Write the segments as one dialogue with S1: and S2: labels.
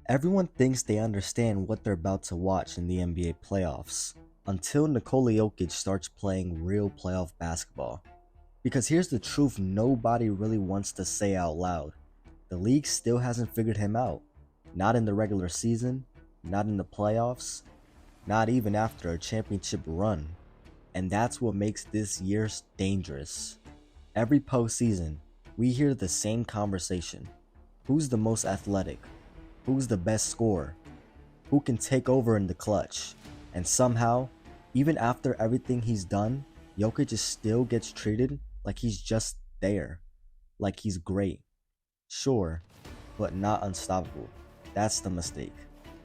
S1: Everyone thinks they understand what they're about to watch in the NBA playoffs, until Nikola Jokic starts playing real playoff basketball. Because here's the truth nobody really wants to say out loud. The league still hasn't figured him out. Not in the regular season, not in the playoffs, not even after a championship run. And that's what makes this year dangerous. Every postseason, we hear the same conversation. Who's the most athletic? Who's the best scorer? Who can take over in the clutch? And somehow, even after everything he's done, Jokic just still gets treated like he's just there. Like he's great. Sure, but not unstoppable. That's the mistake.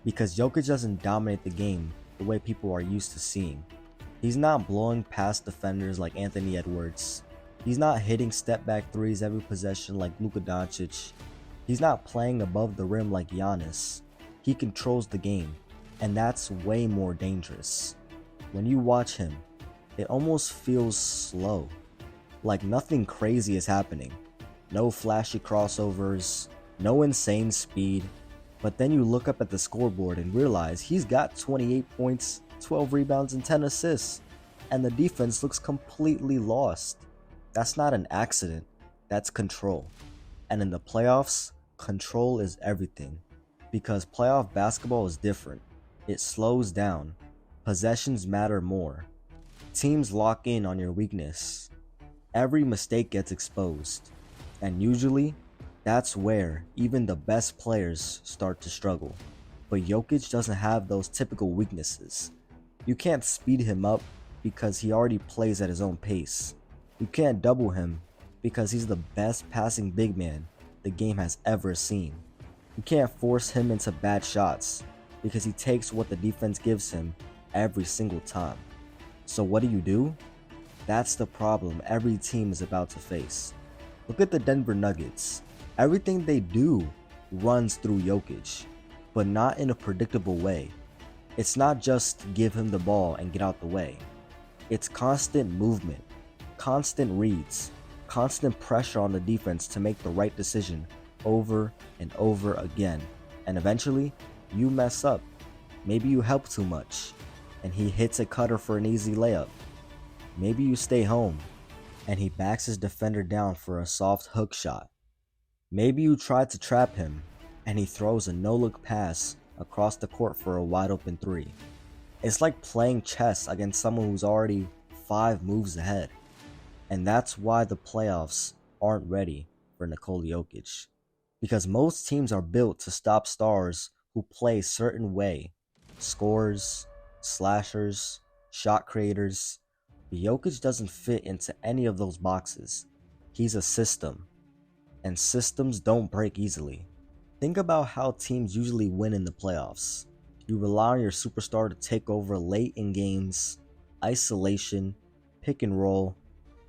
S1: Because Jokic doesn't dominate the game the way people are used to seeing. He's not blowing past defenders like Anthony Edwards. He's not hitting step back threes every possession like Luka Doncic. He's not playing above the rim like Giannis. He controls the game, and that's way more dangerous. When you watch him, it almost feels slow, like nothing crazy is happening. No flashy crossovers, no insane speed, but then you look up at the scoreboard and realize he's got 28 points, 12 rebounds, and 10 assists, and the defense looks completely lost. That's not an accident, that's control. And in the playoffs, control is everything. Because playoff basketball is different. It slows down. Possessions matter more. Teams lock in on your weakness. Every mistake gets exposed. And usually, that's where even the best players start to struggle. But Jokic doesn't have those typical weaknesses. You can't speed him up because he already plays at his own pace. You can't double him because he's the best passing big man the game has ever seen. You can't force him into bad shots because he takes what the defense gives him every single time. So what do? That's the problem every team is about to face. Look at the Denver Nuggets. Everything they do runs through Jokic, but not in a predictable way. It's not just give him the ball and get out the way. It's constant movement, constant reads, constant pressure on the defense to make the right decision over and over again. And eventually, you mess up. Maybe you help too much, and he hits a cutter for an easy layup. Maybe you stay home, and he backs his defender down for a soft hook shot. Maybe you try to trap him, and he throws a no-look pass across the court for a wide-open three. It's like playing chess against someone who's already 5 moves ahead. And that's why the playoffs aren't ready for Nikola Jokic. Because most teams are built to stop stars who play a certain way. Scorers, slashers, shot creators. But Jokic doesn't fit into any of those boxes. He's a system. And systems don't break easily. Think about how teams usually win in the playoffs. You rely on your superstar to take over late in games, isolation, pick and roll,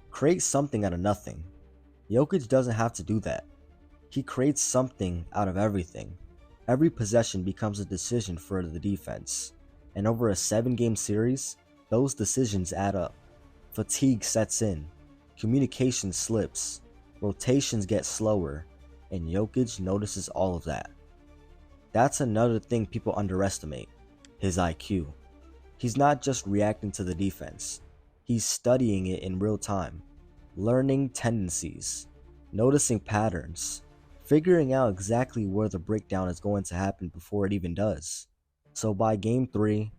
S1: create something out of nothing. Jokic doesn't have to do that. He creates something out of everything. Every possession becomes a decision for the defense. And over a 7-game series, those decisions add up. Fatigue sets in. Communication slips. Rotations get slower. And Jokic notices all of that. That's another thing people underestimate. His IQ. He's not just reacting to the defense. He's studying it in real time. Learning tendencies. Noticing patterns. Figuring out exactly where the breakdown is going to happen before it even does. So by game 3,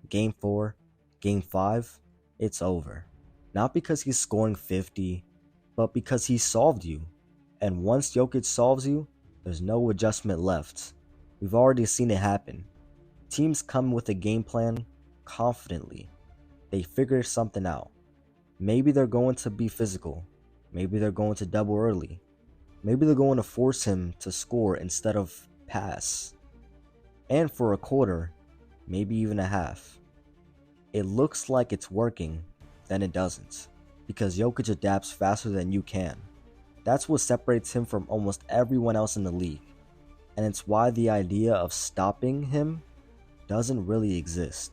S1: game 4, game 5, it's over. Not because he's scoring 50, but because he solved you. And once Jokic solves you, there's no adjustment left. We've already seen it happen. Teams come with a game plan confidently. They figure something out. Maybe they're going to be physical. Maybe they're going to double early. Maybe they're going to force him to score instead of pass. And for a quarter, maybe even a half. It looks like it's working, then it doesn't. Because Jokic adapts faster than you can. That's what separates him from almost everyone else in the league. And it's why the idea of stopping him doesn't really exist.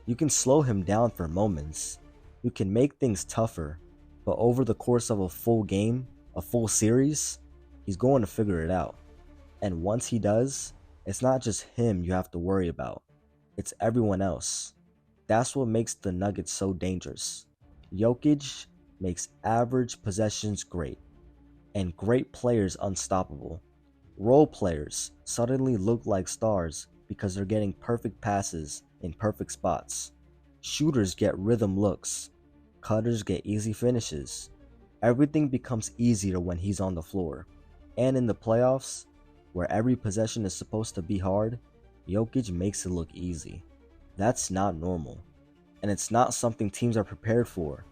S1: You can slow him down for moments. You can make things tougher. But over the course of a full game, a full series, he's going to figure it out. And once he does, It's not just him you have to worry about, it's everyone else. That's what makes the Nuggets so dangerous. Jokic makes average possessions great, and great players unstoppable. Role players suddenly look like stars because they're getting perfect passes in perfect spots. Shooters get rhythm looks. Cutters get easy finishes. Everything becomes easier when he's on the floor. And in the playoffs, where every possession is supposed to be hard, Jokic makes it look easy. That's not normal. And it's not something teams are prepared for.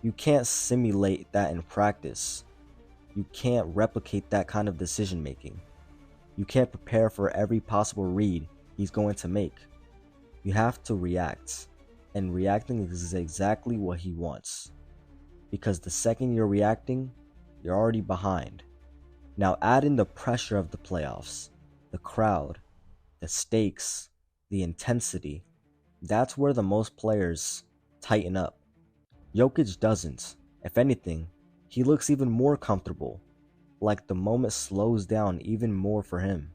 S1: You can't simulate that in practice. You can't replicate that kind of decision making. You can't prepare for every possible read he's going to make. You have to react. And reacting is exactly what he wants. Because the second you're reacting, you're already behind. Now add in the pressure of the playoffs, the crowd, the stakes, the intensity. That's where the most players tighten up. Jokic doesn't. If anything, he looks even more comfortable. Like the moment slows down even more for him.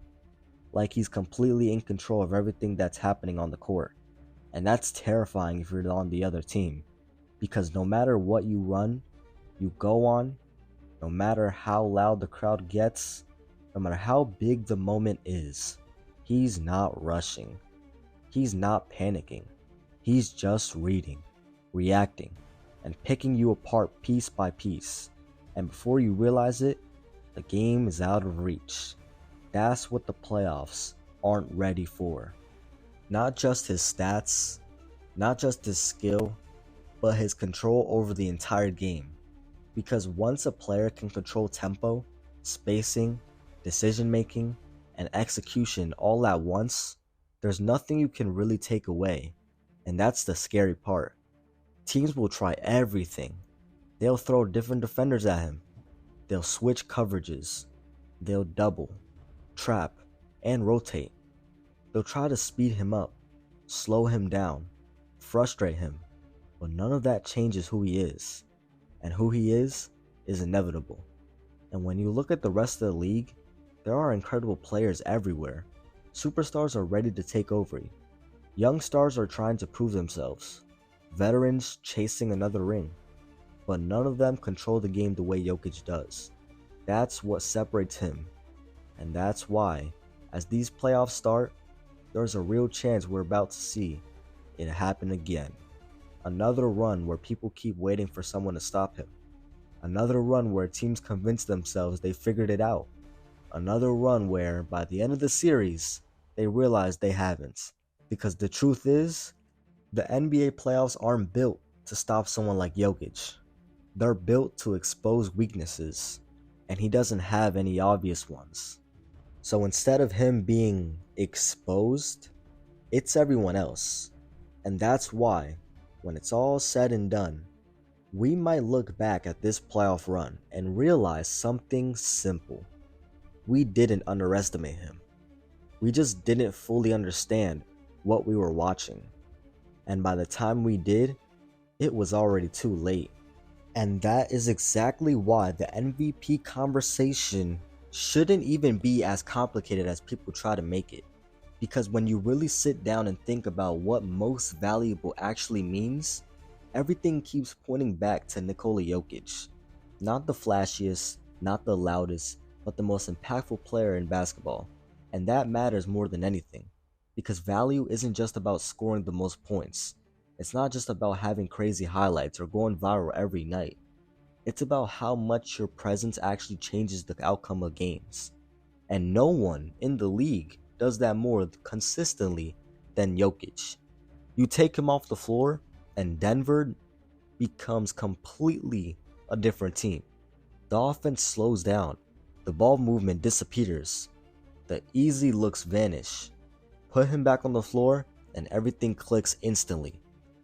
S1: Like he's completely in control of everything that's happening on the court. And that's terrifying if you're on the other team. Because no matter what you run, you go on, no matter how loud the crowd gets, no matter how big the moment is, he's not rushing. He's not panicking. He's just reading, reacting, and picking you apart piece by piece. And before you realize it, the game is out of reach. That's what the playoffs aren't ready for. Not just his stats, not just his skill, but his control over the entire game. Because once a player can control tempo, spacing, decision making, and execution all at once, there's nothing you can really take away. And that's the scary part. Teams will try everything. They'll throw different defenders at him. They'll switch coverages. They'll double, trap, and rotate. They'll try to speed him up, slow him down, frustrate him. But none of that changes who he is. And who he is inevitable. And when you look at the rest of the league, there are incredible players everywhere. Superstars are ready to take over. Young stars are trying to prove themselves. Veterans chasing another ring. But none of them control the game the way Jokic does. That's what separates him. And that's why, as these playoffs start, there's a real chance we're about to see it happen again. Another run where people keep waiting for someone to stop him. Another run where teams convince themselves they figured it out. Another run where, by the end of the series, they realize they haven't. Because the truth is, the NBA playoffs aren't built to stop someone like Jokic. They're built to expose weaknesses, and he doesn't have any obvious ones. So instead of him being exposed, it's everyone else. And that's why, when it's all said and done, we might look back at this playoff run and realize something simple. We didn't underestimate him. We just didn't fully understand what we were watching. And by the time we did, it was already too late. And that is exactly why the MVP conversation shouldn't even be as complicated as people try to make it. Because when you really sit down and think about what most valuable actually means, everything keeps pointing back to Nikola Jokic. Not the flashiest, not the loudest, but the most impactful player in basketball. And that matters more than anything. Because value isn't just about scoring the most points. It's not just about having crazy highlights or going viral every night. It's about how much your presence actually changes the outcome of games. And no one in the league does that more consistently than Jokic. You take him off the floor, and Denver becomes completely a different team. The offense slows down, the ball movement disappears, the easy looks vanish. Put him back on the floor, and everything clicks instantly.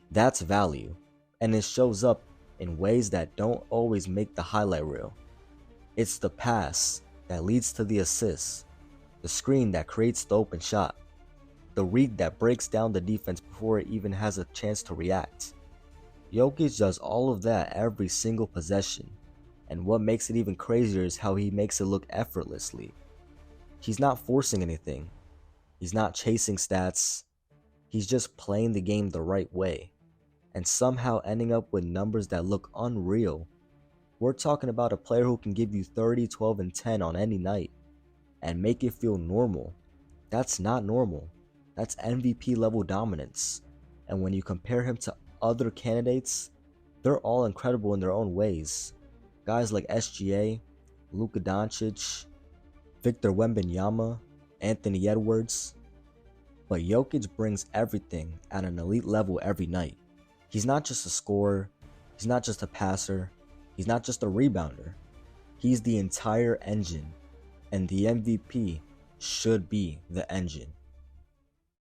S1: That's value, and it shows up in ways that don't always make the highlight reel. It's the pass that leads to the assist, the screen that creates the open shot, the read that breaks down the defense before it even has a chance to react. Jokic does all of that every single possession, and what makes it even crazier is how he makes it look effortlessly. He's not forcing anything. He's not chasing stats, he's just playing the game the right way, and somehow ending up with numbers that look unreal. We're talking about a player who can give you 30, 12, and 10 on any night and make it feel normal. That's not normal. That's MVP level dominance. And when you compare him to other candidates, they're all incredible in their own ways. Guys like SGA, Luka Doncic, Victor Wembanyama, Anthony Edwards. But Jokic brings everything at an elite level every night. He's not just a scorer, he's not just a passer, he's not just a rebounder. He's the entire engine, and the MVP should be the engine.